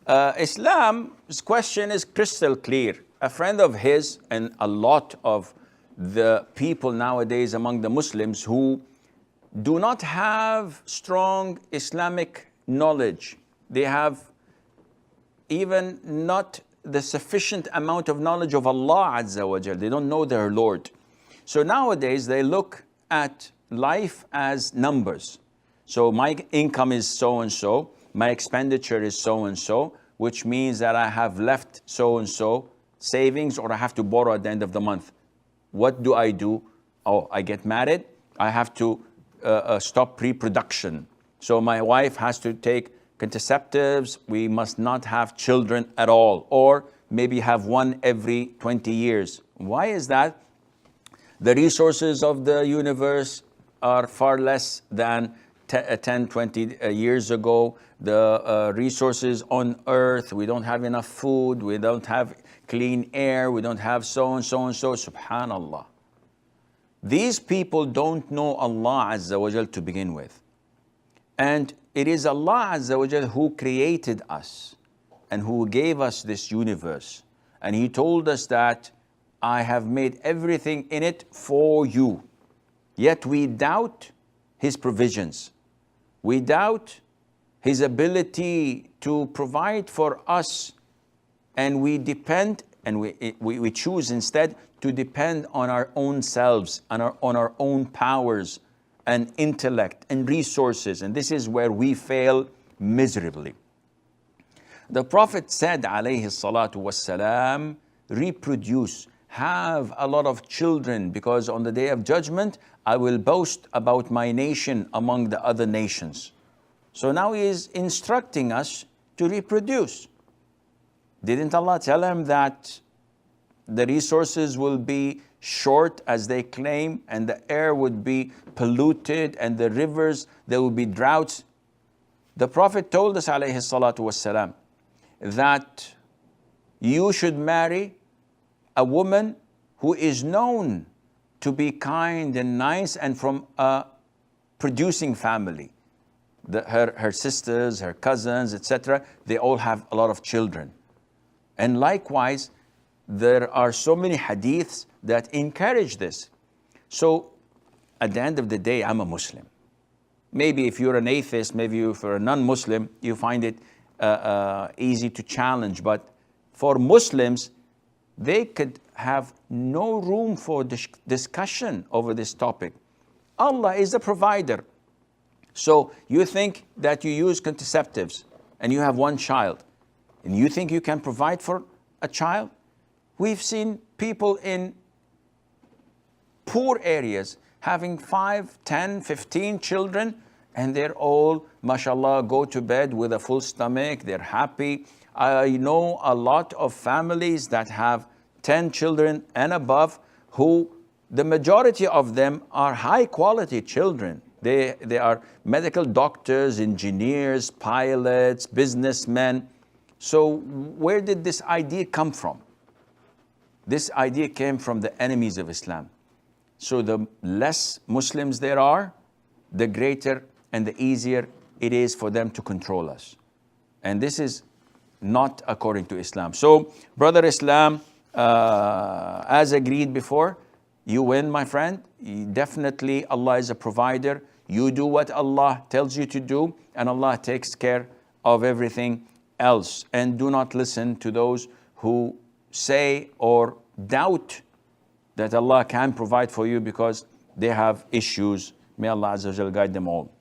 Islam's question is crystal clear. A friend of his and a lot of the people nowadays among the Muslims who do not have strong Islamic knowledge, they have even not the sufficient amount of knowledge of Allah Azza wa Jal. They don't know their Lord. So nowadays they look at life as numbers. So my income is so and so, my expenditure is so and so, which means that I have left so and so savings, or I have to borrow at the end of the month. What do? Oh, I get married, I have to stop pre-production. So my wife has to take contraceptives, we must not have children at all, or maybe have one every 20 years. Why is that? The resources of the universe are far less than 10, 20 years ago. The resources on earth, we don't have enough food, we don't have clean air, we don't have so and so and so, subhanallah. These people don't know Allah Azza wa Jal to begin with. And it is Allah Azza wa Jal who created us and who gave us this universe. And He told us that I have made everything in it for you. Yet we doubt His provisions. We doubt His ability to provide for us. And we depend, and we choose instead to depend on our own selves, on our own powers and intellect and resources. And this is where we fail miserably. The Prophet said, alayhi salatu wassalam, reproduce, have a lot of children, because on the day of judgment, I will boast about my nation among the other nations. So now He is instructing us to reproduce. Didn't Allah tell him that the resources will be short as they claim, and the air would be polluted, and the rivers, there will be droughts? The Prophet told us, alayhi salatu wassalam, that you should marry a woman who is known to be kind and nice and from a producing family. Her sisters, her cousins, etc., they all have a lot of children. And likewise, there are so many hadiths that encourage this. So at the end of the day, I'm a Muslim. Maybe if you're an atheist, maybe if you're a non-Muslim, you find it easy to challenge. But for Muslims, they could have no room for discussion over this topic. Allah is the provider. So you think that you use contraceptives and you have one child, and you think you can provide for a child? We've seen people in poor areas having 5, 10, 15 children, and they're all, mashallah, go to bed with a full stomach, they're happy. I know a lot of families that have 10 children and above, who the majority of them are high quality children. They are medical doctors, engineers, pilots, businessmen. So where did this idea come from? This idea came from the enemies of Islam. So the less Muslims there are, the greater and the easier it is for them to control us. And this is not according to Islam. So, brother Islam, as agreed before, you win, my friend. Definitely Allah is a provider. You do what Allah tells you to do, and Allah takes care of everything else. And do not listen to those who say or doubt that Allah can provide for you because they have issues. May Allah Azza wa Jal guide them all.